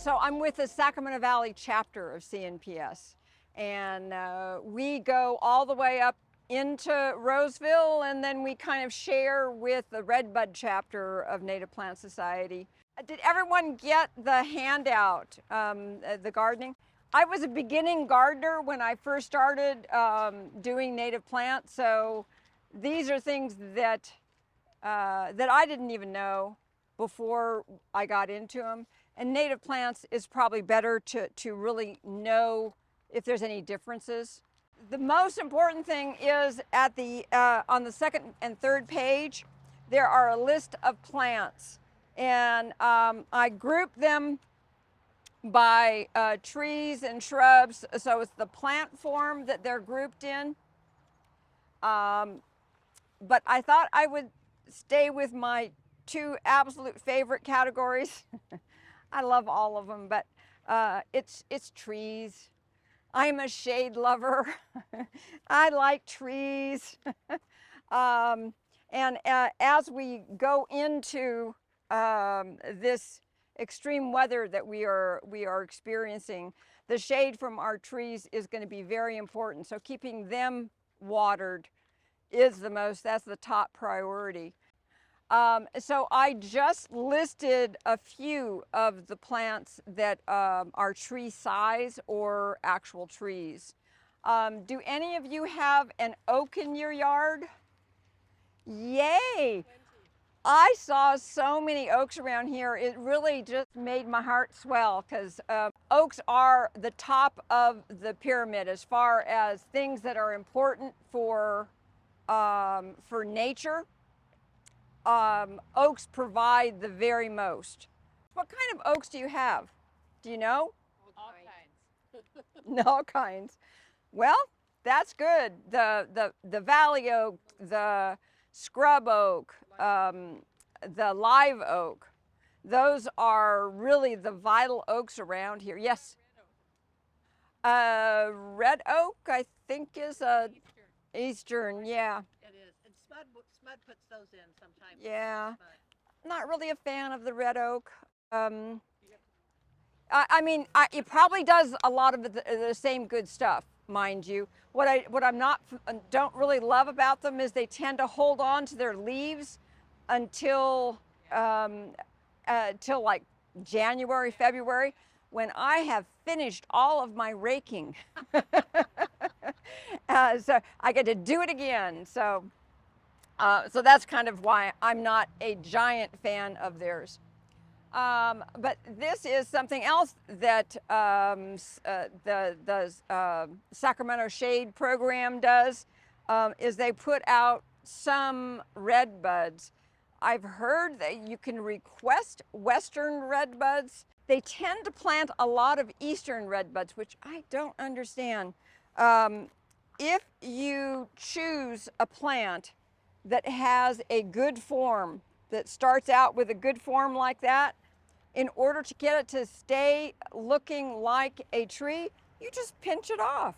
So I'm with the Sacramento Valley chapter of CNPS, and we go all the way up into Roseville, and then we kind of share with the Redbud chapter of Native Plant Society. Did everyone get the handout, the gardening? I was a beginning gardener when I first started doing native plants, so these are things that that I didn't even know before I got into them. And native plants is probably better to really know if there's any differences. The most important thing is at the on the second and third page, there are a list of plants, and I group them by trees and shrubs, so it's the plant form that they're grouped in. But I thought I would stay with my two absolute favorite categories. I love all of them, but it's trees. I'm a shade lover. I like trees. And as we go into this extreme weather that we are experiencing, the shade from our trees is going to be very important. So keeping them watered is that's the top priority. So I just listed a few of the plants that are tree size or actual trees. Do any of you have an oak in your yard? Yay! I saw so many oaks around here. It really just made my heart swell because oaks are the top of the pyramid as far as things that are important for nature. Oaks provide the very most. What kind of oaks do you have? Do you know? All kinds. All kinds. Well, that's good. The valley oak, the scrub oak, the live oak. Those are really the vital oaks around here. Yes. Red oak, I think, is a Eastern. Yeah. It is. And Smud puts those in sometimes. Yeah. Not really a fan of the red oak. I mean, it probably does a lot of the same good stuff, mind you. What I'm don't really love about them is they tend to hold on to their leaves until like January, February, when I have finished all of my raking. So I get to do it again. So that's kind of why I'm not a giant fan of theirs. But this is something else that the Sacramento Shade Program does, is they put out some redbuds. I've heard that you can request Western redbuds. They tend to plant a lot of Eastern redbuds, which I don't understand. If you choose a plant that has a good form, that starts out with a good form like that, in order to get it to stay looking like a tree, you just pinch it off.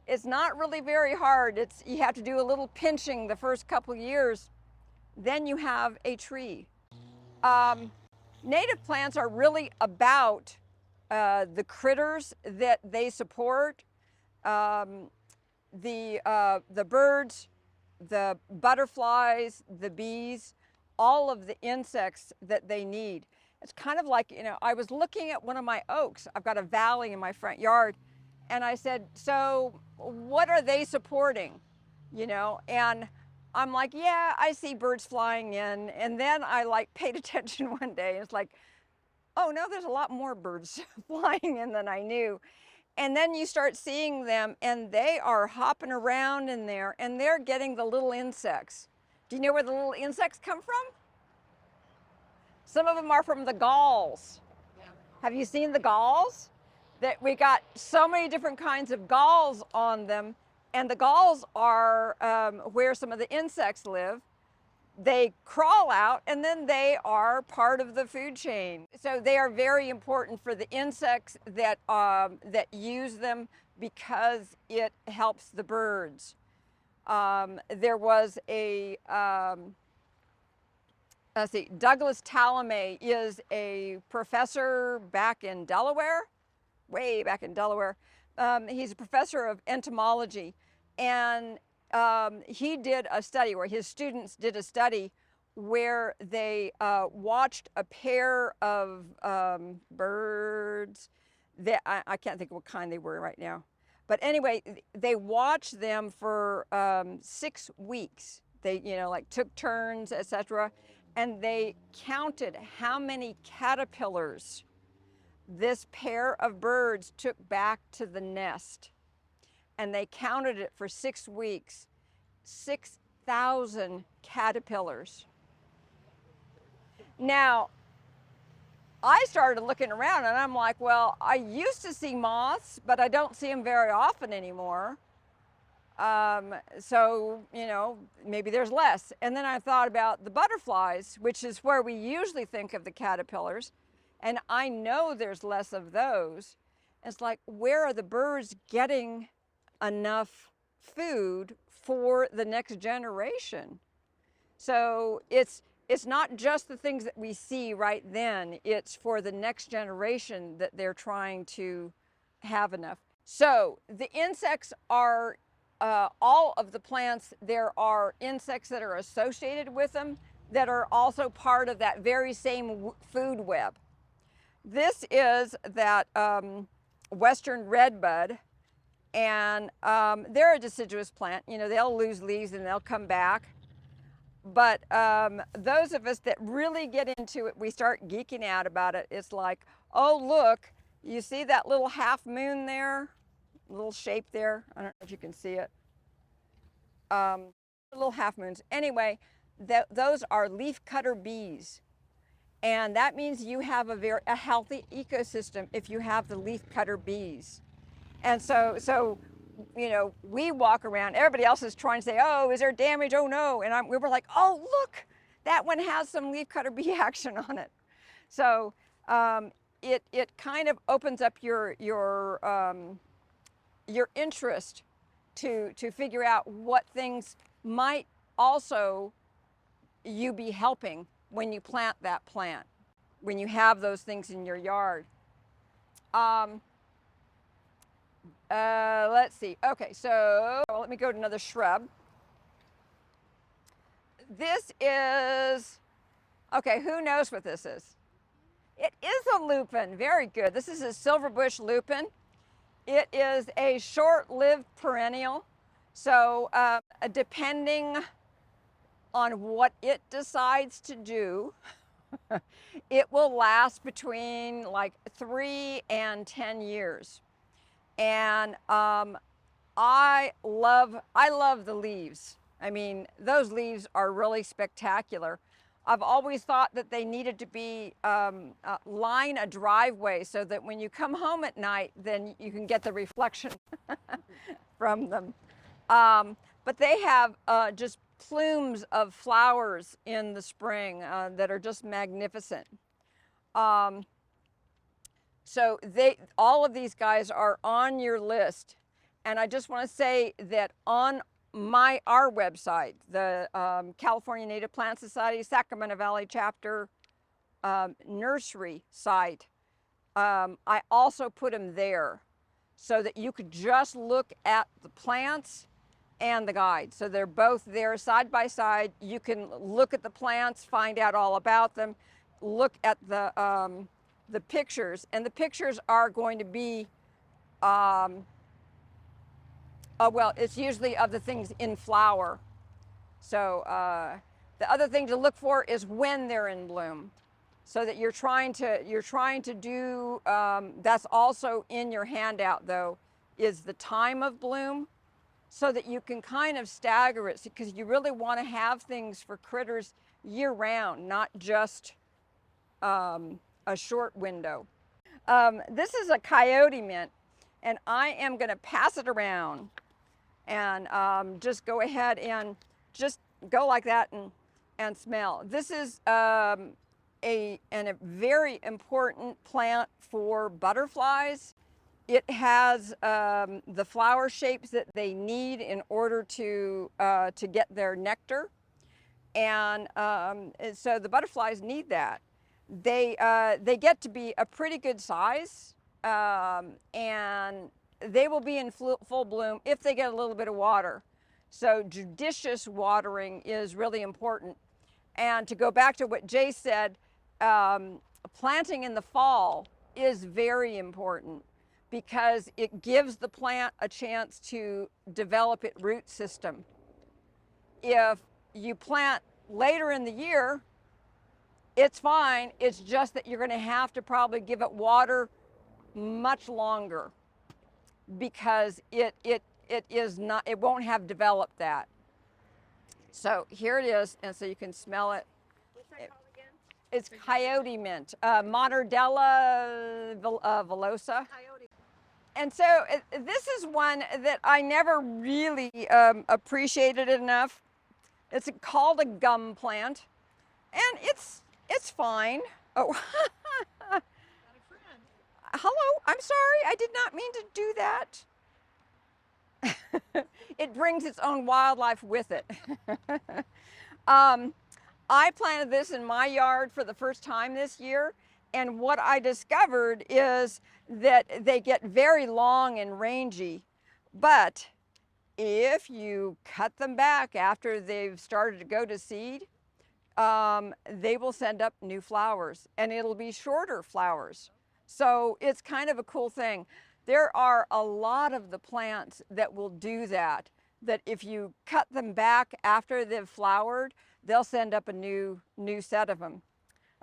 It's not really very hard. You have to do a little pinching the first couple years, then you have a tree. Native plants are really about the critters that they support, the birds, the butterflies, the bees, all of the insects that they need. It's kind of like, I was looking at one of my oaks. I've got a valley in my front yard, and I said, so what are they supporting? And I'm like, yeah, I see birds flying in. And then I paid attention one day. It's like, oh no, there's a lot more birds flying in than I knew. And then you start seeing them, and they are hopping around in there, and they're getting the little insects. Do you know where the little insects come from? Some of them are from the galls. Yeah. Have you seen the galls? That we got so many different kinds of galls on them, and the galls are where some of the insects live. They crawl out, and then they are part of the food chain. So they are very important for the insects that use them, because it helps the birds. There was a let's see, Douglas Talame is a professor back in Delaware, way back in Delaware. He's a professor of entomology, and he did a study where his students did a study where they watched a pair of birds that I can't think of what kind they were right now. But anyway, they watched them for 6 weeks. They, like took turns, etc. And they counted how many caterpillars this pair of birds took back to the nest. And they counted it for 6 weeks. 6,000 caterpillars. Now, I started looking around and I'm like, well, I used to see moths, but I don't see them very often anymore. So, maybe there's less. And then I thought about the butterflies, which is where we usually think of the caterpillars. And I know there's less of those. It's like, where are the birds getting enough food for the next generation? So it's not just the things that we see right then, it's for the next generation that they're trying to have enough. So the insects are, all of the plants, there are insects that are associated with them that are also part of that very same food web. This is that western redbud, and they're a deciduous plant. They'll lose leaves and they'll come back. But those of us that really get into it, we start geeking out about it. It's like, oh, look, you see that little half moon there? Little shape there? I don't know if you can see it. Little half moons. Anyway, those are leaf cutter bees. And that means you have a healthy ecosystem if you have the leaf cutter bees. And so we walk around, everybody else is trying to say, oh, is there damage? Oh no. And we were like, oh, look, that one has some leafcutter bee action on it. So it kind of opens up your interest to figure out what things might also you be helping when you plant that plant, when you have those things in your yard. Let's see. Okay, so let me go to another shrub. This is, okay, who knows what this is? It is a lupine. Very good. This is a silverbush lupine. It is a short-lived perennial. So depending on what it decides to do, it will last between like 3 and 10 years. And I love the leaves. I mean, those leaves are really spectacular. I've always thought that they needed to be line a driveway so that when you come home at night, then you can get the reflection from them. But they have just plumes of flowers in the spring that are just magnificent. So all of these guys are on your list. And I just want to say that on our website, the California Native Plant Society, Sacramento Valley Chapter nursery site, I also put them there so that you could just look at the plants and the guide. So they're both there side by side. You can look at the plants, find out all about them, look at the pictures, and the pictures are going to be, well, it's usually of the things in flower. So the other thing to look for is when they're in bloom, so that you're trying to do. That's also in your handout, though, is the time of bloom, so that you can kind of stagger it, because you really want to have things for critters year round, not just a short window. This is a Coyote Mint, and I am going to pass it around and just go ahead and just go like that and smell. This is a very important plant for butterflies. It has the flower shapes that they need in order to get their nectar. And so the butterflies need that. They get to be a pretty good size, and they will be in full bloom if they get a little bit of water. So judicious watering is really important. And to go back to what Jay said, planting in the fall is very important because it gives the plant a chance to develop its root system. If you plant later in the year, it's fine. It's just that you're going to have to probably give it water much longer because it won't have developed that. So here it is, and so you can smell it. What's that called again? It's Coyote Mint, Monardella villosa. Coyote. And so this is one that I never really appreciated enough. It's called a gum plant, and it's fine. Oh, Got a friend. hello, I'm sorry, I did not mean to do that. It brings its own wildlife with it. I planted this in my yard for the first time this year, and what I discovered is that they get very long and rangy, but if you cut them back after they've started to go to seed, they will send up new flowers, and it'll be shorter flowers. So it's kind of a cool thing. There are a lot of the plants that will do that, that if you cut them back after they've flowered, they'll send up a new set of them.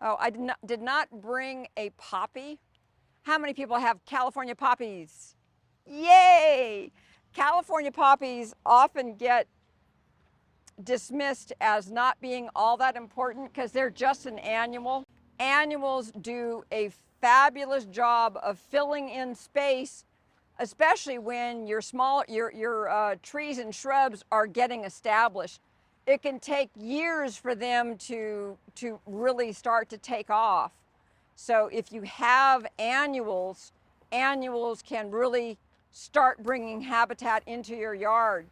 Oh, I did not bring a poppy. How many people have California poppies? Yay! California poppies often get dismissed as not being all that important because they're just an annual. Annuals do a fabulous job of filling in space, especially when your trees and shrubs are getting established. It can take years for them to really start to take off. So if you have annuals can really start bringing habitat into your yard.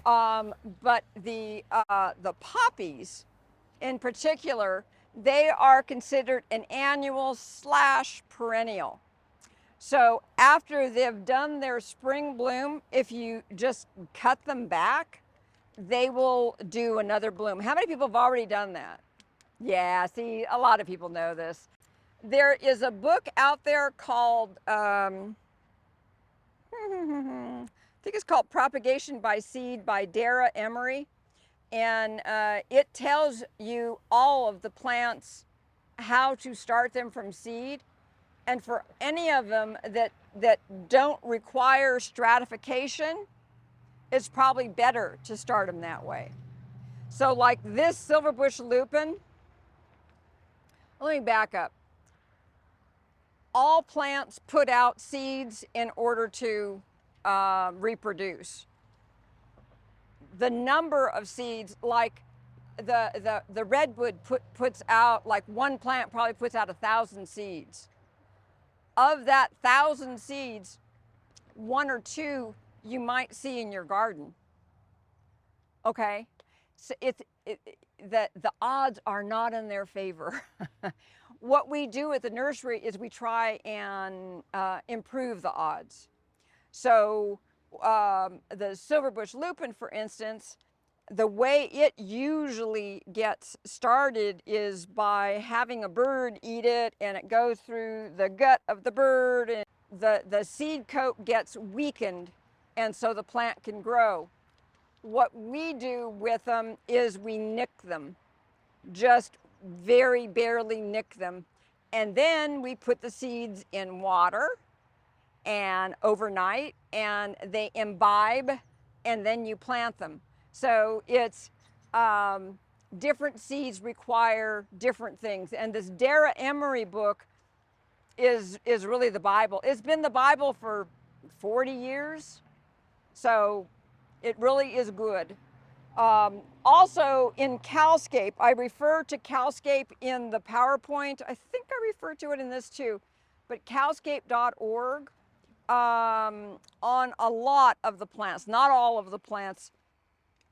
But the poppies in particular, they are considered an annual / perennial. So after they've done their spring bloom, if you just cut them back, they will do another bloom. How many people have already done that? Yeah, see, a lot of people know this. There is a book out there called, I think it's called Propagation by Seed by Dara Emery. And it tells you all of the plants, how to start them from seed. And for any of them that don't require stratification, it's probably better to start them that way. So like this silverbush lupine, let me back up. All plants put out seeds in order to reproduce. The number of seeds, like the redbud puts out, like one plant probably puts out 1,000 seeds. Of that 1,000 seeds, 1 or 2 you might see in your garden. Okay, so the odds are not in their favor. What we do at the nursery is we try and improve the odds. So the silverbush lupine, for instance, the way it usually gets started is by having a bird eat it, and it goes through the gut of the bird, and the seed coat gets weakened, and so the plant can grow. What we do with them is we nick them, just very barely nick them, and then we put the seeds in water and overnight, and they imbibe, and then you plant them. So it's different seeds require different things, and this Dara Emery book is really the Bible. It's been the Bible for 40 years, so it really is good. Also in Calscape, I refer to Calscape in the PowerPoint. I think I refer to it in this too, but calscape.org, on a lot of the plants, not all of the plants,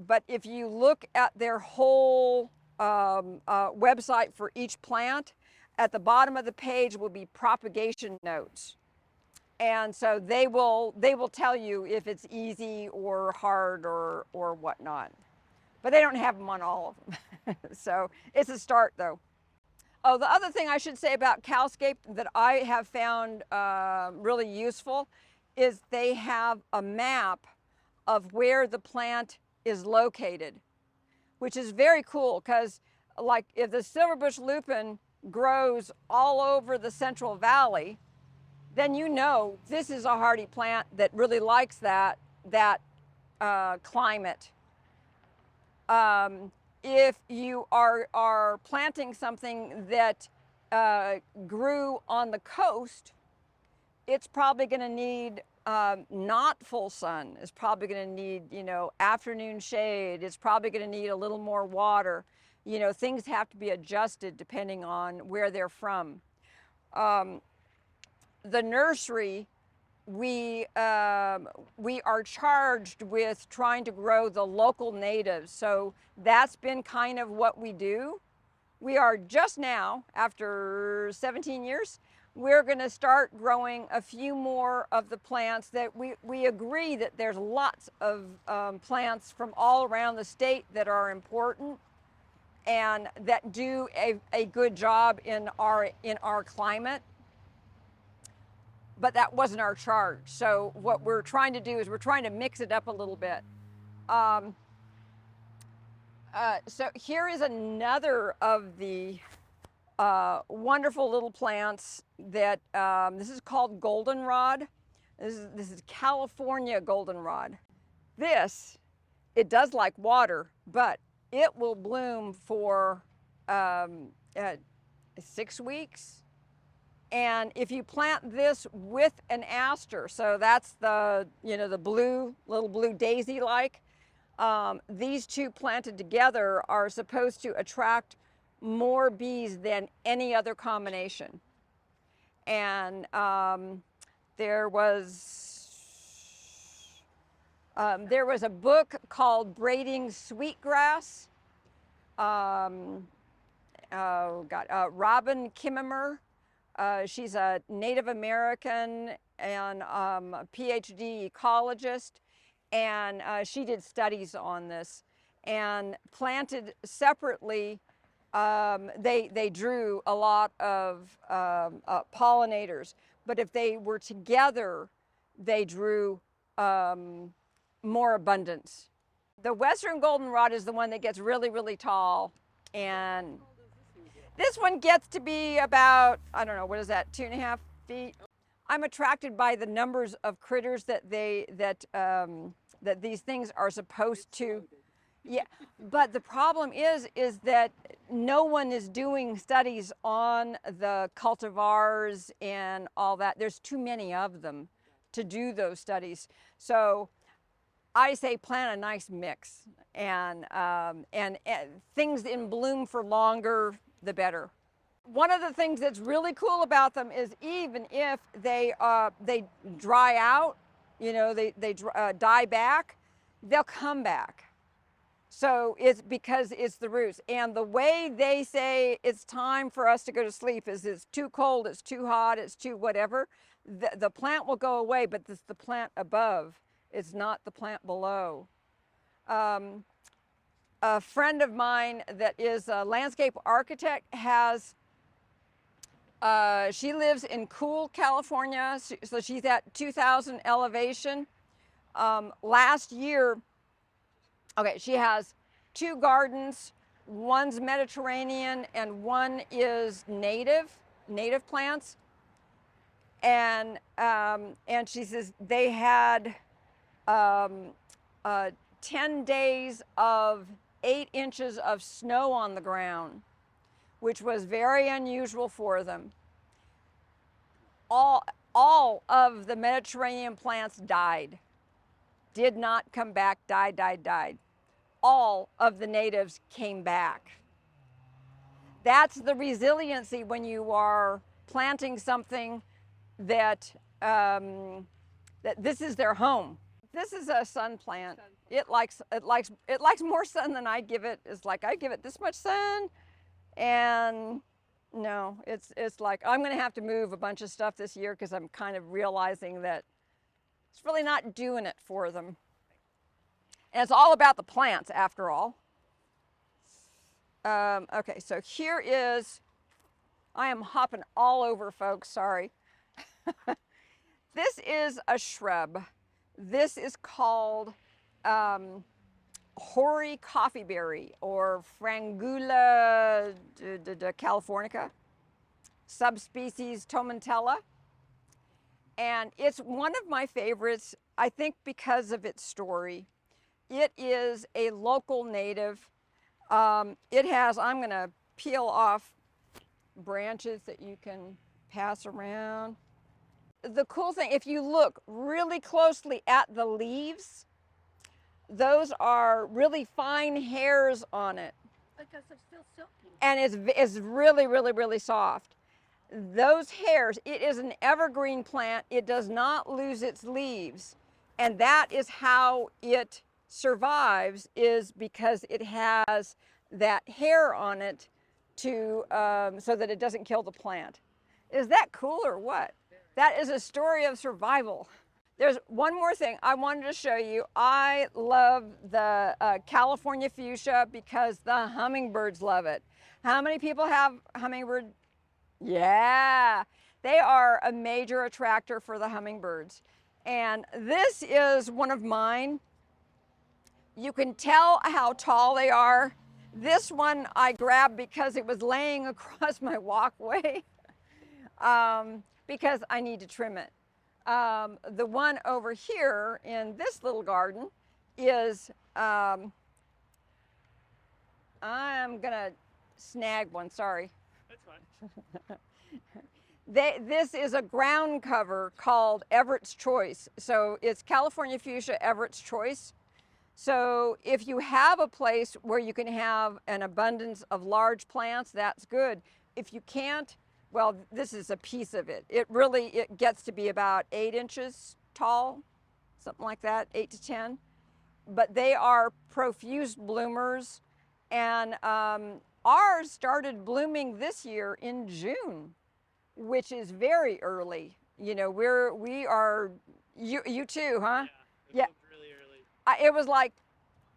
but if you look at their whole website for each plant, at the bottom of the page will be propagation notes. And so they will tell you if it's easy or hard or whatnot. But they don't have them on all of them. So it's a start though. Oh, the other thing I should say about Cowscape that I have found really useful is they have a map of where the plant is located, which is very cool because like if the silverbush lupin grows all over the Central Valley, then you know this is a hardy plant that really likes that climate. If you are planting something that grew on the coast, it's probably going to need not full sun. It's probably going to need, you know, afternoon shade. It's probably going to need a little more water. You know, things have to be adjusted depending on where they're from. The nursery, we are charged with trying to grow the local natives. So that's been kind of what we do. We are just now, after 17 years, we're going to start growing a few more of the plants that we agree that there's lots of plants from all around the state that are important and that do a good job in our climate. But that wasn't our charge. So what we're trying to do is we're trying to mix it up a little bit. So here is another of the wonderful little plants that this is called goldenrod. This is California goldenrod. This, it does like water, but it will bloom for 6 weeks. And if you plant this with an aster, so that's the, you know, the blue, little blue daisy like, these two planted together are supposed to attract more bees than any other combination. And there was a book called Braiding Sweetgrass. Robin Kimmerer. She's a Native American and a PhD ecologist, and she did studies on this. And planted separately, they drew a lot of pollinators, but if they were together, they drew more abundance. The western goldenrod is the one that gets really, really tall, and this one gets to be about, I don't know, what is that, 2.5 feet? I'm attracted by the numbers of critters that these things are supposed to. Yeah, but the problem is that no one is doing studies on the cultivars and all that. There's too many of them to do those studies. So I say plant a nice mix and things in bloom for longer, the better. One of the things that's really cool about them is even if they dry out, you know, they die back, they'll come back. So it's because it's the roots. And the way they say it's time for us to go to sleep is it's too cold, it's too hot, it's too whatever. The plant will go away, but it's the plant above. It's not the plant below. A friend of mine that is a landscape architect has, she lives in Cool, California, so she's at 2,000 elevation. Last year, okay, she has 2 gardens, one's Mediterranean and one is native plants. And she says they had 10 days of 8 inches of snow on the ground, which was very unusual for them. All of the Mediterranean plants died, did not come back, died. All of the natives came back. That's the resiliency when you are planting something that, that this is their home. This is a sun plant. It likes more sun than I give it. It's like I give it this much sun, and no, it's like I'm gonna have to move a bunch of stuff this year because I'm kind of realizing that it's really not doing it for them. And it's all about the plants after all. Okay, so here is, I am hopping all over, folks, sorry. This is a shrub. This is called hoary coffeeberry, or Frangula californica, subspecies tomentella. And it's one of my favorites, I think, because of its story. It is a local native. It has, I'm going to peel off branches that you can pass around. The cool thing, if you look really closely at the leaves, those are really fine hairs on it. Because they're still silky. And it's really, really, really soft. Those hairs, it is an evergreen plant. It does not lose its leaves. And that is how it survives, is because it has that hair on it to so that it doesn't kill the plant. Is that cool or what? That is a story of survival. There's one more thing I wanted to show you. I love the California fuchsia because the hummingbirds love it. How many people have hummingbird? Yeah, they are a major attractor for the hummingbirds. And this is one of mine. You can tell how tall they are. This one I grabbed because it was laying across my walkway because I need to trim it. The one over here in this little garden is, I'm gonna snag one, sorry. That's fine. This is a ground cover called Everett's Choice. So it's California fuchsia Everett's Choice. So if you have a place where you can have an abundance of large plants, that's good. If you can't, well, this is a piece of it. It gets to be about 8 inches tall, something like that, 8 to 10. But they are profuse bloomers, and ours started blooming this year in June, which is very early. You know, we are, you too, huh? Yeah. Really early. It was like,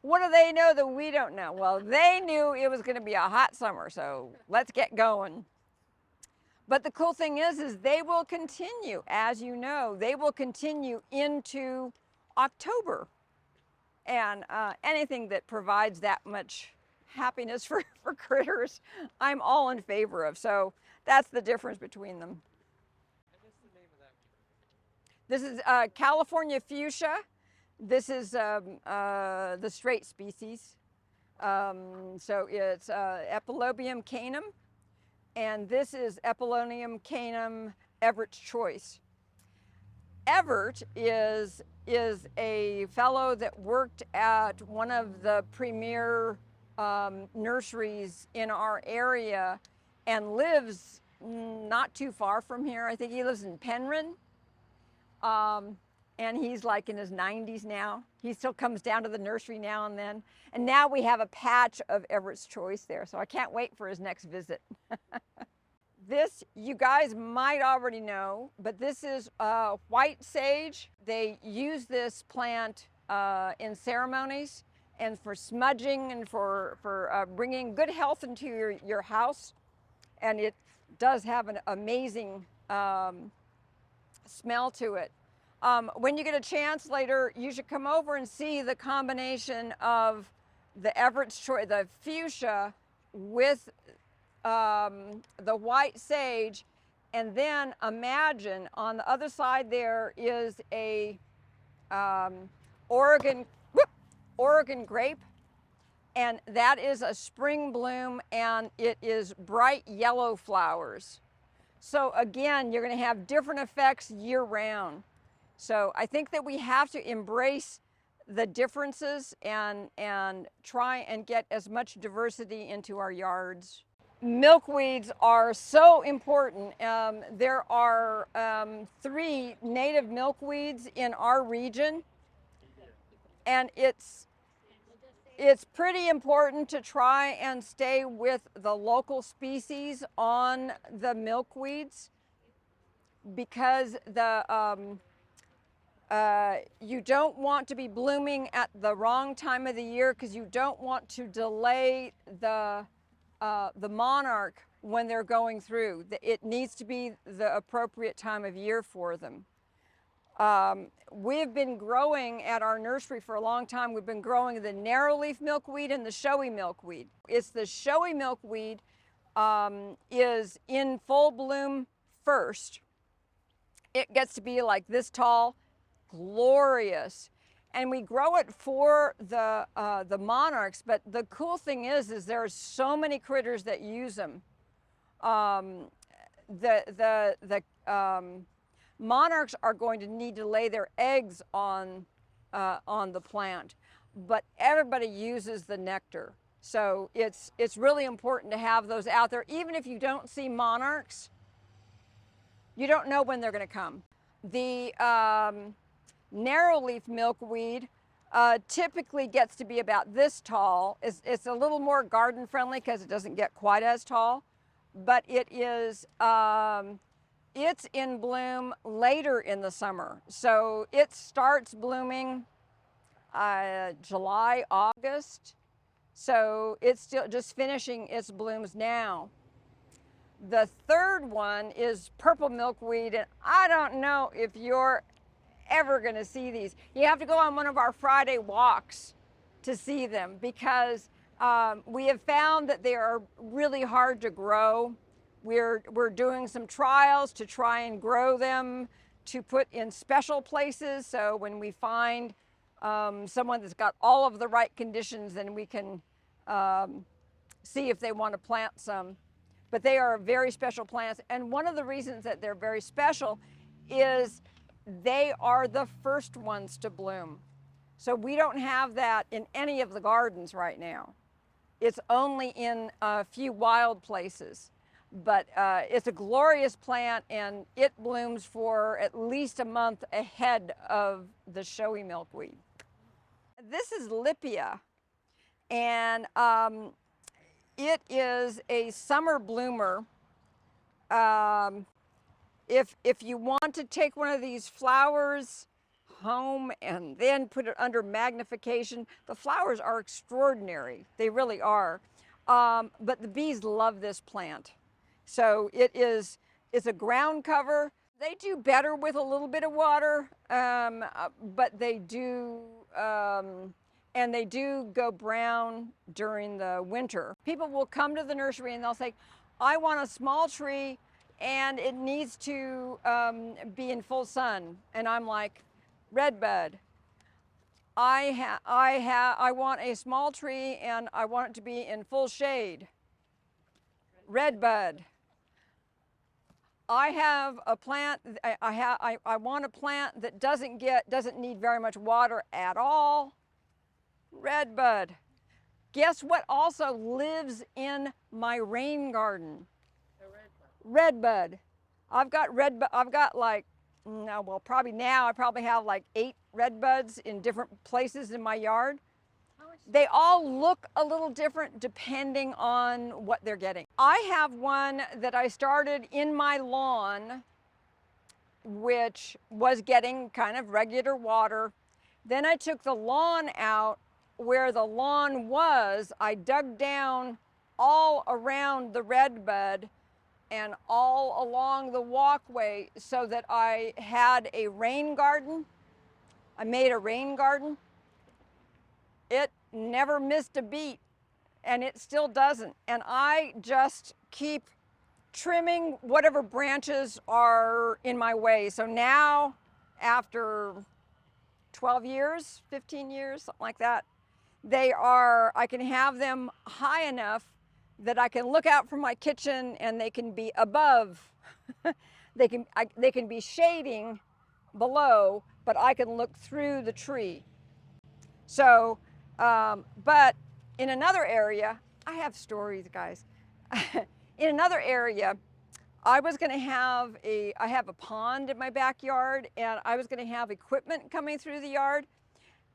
what do they know that we don't know? Well, they knew it was going to be a hot summer, so let's get going. But the cool thing is they will continue, as you know, they will continue into October. And anything that provides that much happiness for critters, I'm all in favor of. So that's the difference between them. And what's the name of that? This is California fuchsia. This is the straight species. So it's Epilobium canum, and this is Epilonium canum Everett's Choice. Everett is a fellow that worked at one of the premier nurseries in our area and lives not too far from here. I think he lives in Penryn. And he's like in his 90s now. He still comes down to the nursery now and then. And now we have a patch of Everett's Choice there, so I can't wait for his next visit. This, you guys might already know, but this is white sage. They use this plant in ceremonies and for smudging and for bringing good health into your house. And it does have an amazing smell to it. When you get a chance later, you should come over and see the combination of the Everett's Choice, the fuchsia, with the white sage, and then imagine on the other side there is a Oregon grape, and that is a spring bloom, and it is bright yellow flowers. So again, you're going to have different effects year round. So I think that we have to embrace the differences and try and get as much diversity into our yards. Milkweeds are so important. There are 3 native milkweeds in our region. And it's pretty important to try and stay with the local species on the milkweeds, because you don't want to be blooming at the wrong time of the year, because you don't want to delay the monarch when they're going through. It needs to be the appropriate time of year for them. We've been growing at our nursery for a long time. We've been growing the narrowleaf milkweed and the showy milkweed. It's the showy milkweed is in full bloom first. It gets to be like this tall, glorious, and we grow it for the monarchs. But the cool thing is there are so many critters that use them. Monarchs are going to need to lay their eggs on the plant, but everybody uses the nectar. So it's really important to have those out there. Even if you don't see monarchs, you don't know when they're going to come. The narrowleaf milkweed typically gets to be about this tall. It's a little more garden friendly because it doesn't get quite as tall, but it is it's in bloom later in the summer. So it starts blooming July, August. So it's still just finishing its blooms now. The third one is purple milkweed, and I don't know if you're ever going to see these. You have to go on one of our Friday walks to see them, because we have found that they are really hard to grow. We're doing some trials to try and grow them to put in special places. So when we find someone that's got all of the right conditions, then we can see if they want to plant some. But they are very special plants. And one of the reasons that they're very special is they are the first ones to bloom. So we don't have that in any of the gardens right now. It's only in a few wild places. But it's a glorious plant, and it blooms for at least a month ahead of the showy milkweed. This is Lipia, and it is a summer bloomer. If you want to take one of these flowers home and then put it under magnification, the flowers are extraordinary. They really are. But the bees love this plant. So it's a ground cover. They do better with a little bit of water, but they do, and they do go brown during the winter. People will come to the nursery and they'll say, I want a small tree and it needs to be in full sun. And I'm like, Redbud, I want a small tree and I want it to be in full shade. Redbud. I have a plant. I want a plant that doesn't need very much water at all. Redbud. Guess what also lives in my rain garden? Redbud. I've got redbud. I've got like, no, well, probably now I probably have like 8 redbuds in different places in my yard. They all look a little different depending on what they're getting. I have one that I started in my lawn, which was getting kind of regular water. Then I took the lawn out. Where the lawn was, I dug down all around the redbud and all along the walkway so that I had a rain garden. I made a rain garden. It never missed a beat, and it still doesn't. And I just keep trimming whatever branches are in my way. So now, after 12 years, 15 years, something like that, I can have them high enough that I can look out from my kitchen and they can be above. they can be shading below, but I can look through the tree. So, but in another area, I have stories, guys. In another area, I have a pond in my backyard, and I was going to have equipment coming through the yard.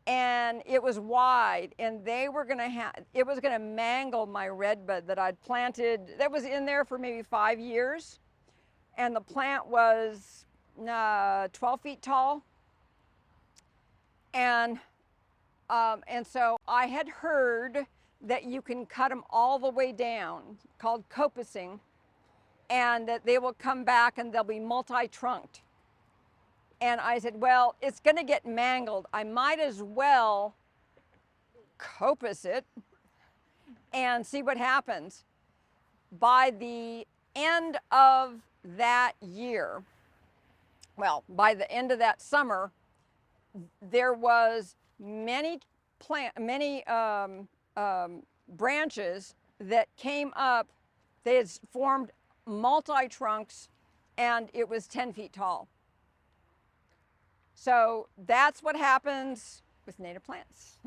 and it was wide, and they were gonna have, it was gonna mangle my redbud that I'd planted, that was in there for maybe 5 years. And the plant was 12 feet tall. And so I had heard that you can cut them all the way down, called coppicing, and that they will come back and they'll be multi-trunked. And I said, well, it's gonna get mangled. I might as well coppice it and see what happens. By the end of that year, well, by the end of that summer, there was many branches that came up. They had formed multi-trunks, and it was 10 feet tall. So that's what happens with native plants.